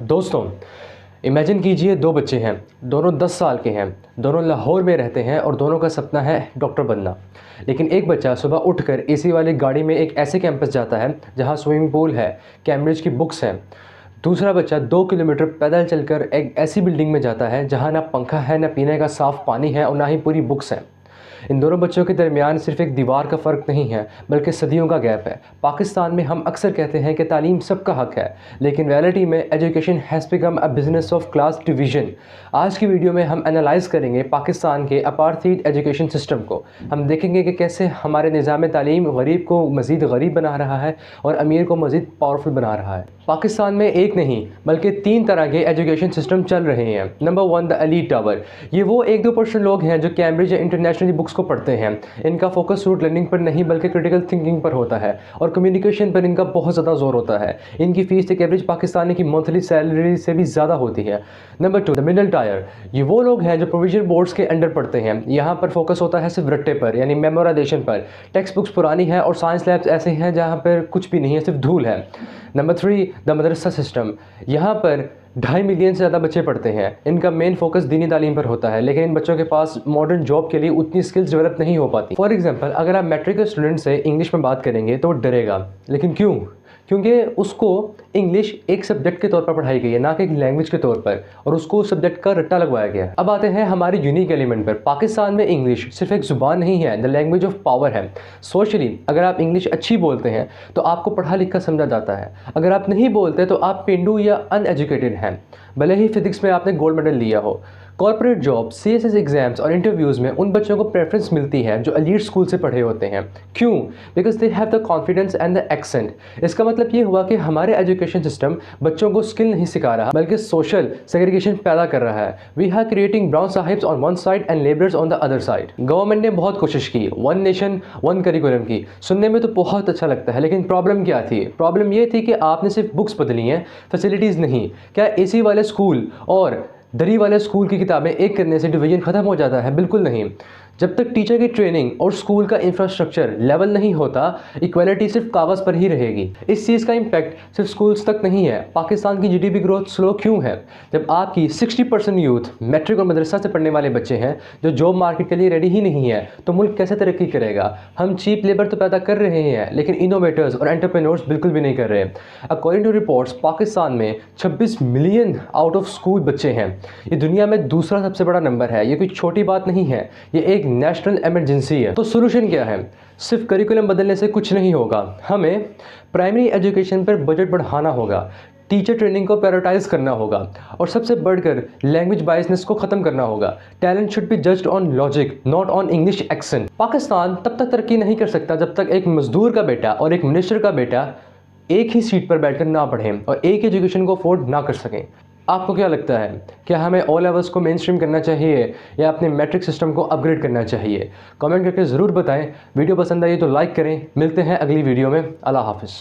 दोस्तों, इमेजिन कीजिए दो बच्चे हैं, दोनों 10 साल के हैं, दोनों लाहौर में रहते हैं और दोनों का सपना है डॉक्टर बनना। लेकिन एक बच्चा सुबह उठकर एसी वाली गाड़ी में एक ऐसे कैंपस जाता है जहां स्विमिंग पूल है, कैम्ब्रिज की बुक्स हैं। दूसरा बच्चा 2 किलोमीटर पैदल चलकर एक ऐसी बिल्डिंग में जाता है जहां ना पंखा है, ना पीने का साफ़ पानी है और ना ही पूरी बुक्स हैं। इन दोनों बच्चों के दरमियान सिर्फ एक दीवार का फ़र्क नहीं है, बल्कि सदियों का गैप है। पाकिस्तान में हम अक्सर कहते हैं कि तालीम सबका हक है, लेकिन रियलिटी में education has become a business of class division. आज की वीडियो में हम एनालाइज़ करेंगे पाकिस्तान के अपार्थाइड एजुकेशन सिस्टम को। हम देखेंगे कि कैसे हमारे निज़ाम तालीम गरीब को मज़ीद गरीब बना रहा है और अमीर को मज़ीद पावरफुल बना रहा है। पाकिस्तान में एक नहीं बल्कि 3 तरह के एजुकेशन सिस्टम चल रहे हैं। Number 1, the elite tower. ये वो 1-2% लोग हैं जो कैम्ब्रिज या इंटरनेशनल बुक्स को पढ़ते हैं। इनका फोकस रूट लर्निंग पर नहीं बल्कि क्रिटिकल थिंकिंग पर होता है और कम्युनिकेशन पर इनका बहुत ज़्यादा जोर होता है। इनकी फ़ीस एक एवरेज पाकिस्तानी की मंथली सैलरी से भी ज़्यादा होती है। Number 2, the middle tyre. ये वो लोग हैं जो प्रोविजन बोर्ड्स के अंडर पढ़ते हैं। यहाँ पर फोकस होता है सिर्फ रट्टे पर, यानी मेमोराइजेशन पर। टेक्स्ट बुक्स पुरानी है और साइंस लैब्स ऐसे हैं जहाँ पर कुछ भी नहीं है, सिर्फ धूल है। Number 3, the Madrasa system. यहाँ पर 2.5 मिलियन से ज़्यादा बच्चे पढ़ते हैं। इनका मेन फोकस दीनी तालीम पर होता है, लेकिन इन बच्चों के पास मॉडर्न जॉब के लिए उतनी स्किल्स डेवलप नहीं हो पाती। फॉर एग्जांपल, अगर आप मैट्रिक के स्टूडेंट से इंग्लिश में बात करेंगे तो वो डरेगा। लेकिन क्यों? क्योंकि उसको इंग्लिश एक सब्जेक्ट के तौर पर पढ़ाई गई है, ना कि एक लैंग्वेज के तौर पर, और उसको उस सब्जेक्ट का रट्टा लगवाया गया है। अब आते हैं हमारे यूनिक एलिमेंट पर। पाकिस्तान में इंग्लिश सिर्फ एक ज़ुबान नहीं है, द लैंग्वेज ऑफ पावर है। सोशली अगर आप इंग्लिश अच्छी बोलते हैं तो आपको पढ़ा लिखा समझा जाता है। अगर आप नहीं बोलते तो आप पेंडू या अनएजुकेटेड हैं, भले ही फिजिक्स में आपने गोल्ड मेडल लिया हो। कॉर्पोरेट जॉब, सीएसएस एग्जाम्स और इंटरव्यूज़ में उन बच्चों को प्रेफरेंस मिलती है जो एलीट स्कूल से पढ़े होते हैं। क्यों? Because they have the confidence and the accent. इसका मतलब ये हुआ कि हमारे एजुकेशन सिस्टम बच्चों को स्किल नहीं सिखा रहा बल्कि सोशल सेग्रीगेशन पैदा कर रहा है। We are creating brown sahibs on one side and labourers on the other side. Government ने बहुत कोशिश की वन नेशन वन करिकुलम की। सुनने में तो बहुत अच्छा लगता है, लेकिन प्रॉब्लम क्या थी? प्रॉब्लम ये थी कि आपने सिर्फ बुक्स बदली हैं, फैसिलिटीज़ नहीं। क्या एसी वाले स्कूल और दरी वाले स्कूल की किताबें एक करने से डिवीजन ख़त्म हो जाता है? बिल्कुल नहीं। जब तक टीचर की ट्रेनिंग और स्कूल का इंफ्रास्ट्रक्चर लेवल नहीं होता, इक्वालिटी सिर्फ कागज़ पर ही रहेगी। इस चीज़ का इम्पैक्ट सिर्फ स्कूल्स तक नहीं है। पाकिस्तान की जीडीपी ग्रोथ स्लो क्यों है? जब आपकी 60% यूथ मैट्रिक और मदरसा से पढ़ने वाले बच्चे हैं जो जॉब मार्केट के लिए रेडी ही नहीं है, तो मुल्क कैसे तरक्की करेगा? हम चीप लेबर तो पैदा कर रहे हैं, लेकिन इनोवेटर्स और एंटरप्रेन्योर्स बिल्कुल भी नहीं कर रहे। अकॉर्डिंग टू रिपोर्ट्स, पाकिस्तान में 26 मिलियन आउट ऑफ स्कूल बच्चे हैं। ये दुनिया में दूसरा सबसे बड़ा नंबर है। ये कोई छोटी बात नहीं है, ये एक नेशनल इमरजेंसी है। तो सोल्यूशन क्या है? सिर्फ करिकुलम बदलने से कुछ नहीं होगा। हमें प्राइमरी एजुकेशन पर बजट बढ़ाना होगा, टीचर ट्रेनिंग को प्रायोरिटाइज करना होगा और सबसे बढ़कर लैंग्वेज बायसनेस को ख़त्म करना होगा। Talent should be judged on logic, not on English accent. Pakistan तब तक तरक्की नहीं कर सकता जब तक एक मजदूर का बेटा और एक मिनिस्टर का बेटा एक ही सीट पर बैठकर ना पढ़ें और एक एजुकेशन को अफोर्ड ना कर सकें। आपको क्या लगता है? क्या हमें ओ लेवल्स को मेन स्ट्रीम करना चाहिए या अपने मैट्रिक सिस्टम को अपग्रेड करना चाहिए? कमेंट करके ज़रूर बताएं। वीडियो पसंद आई तो लाइक करें। मिलते हैं अगली वीडियो में। अल्लाह हाफ़िज़।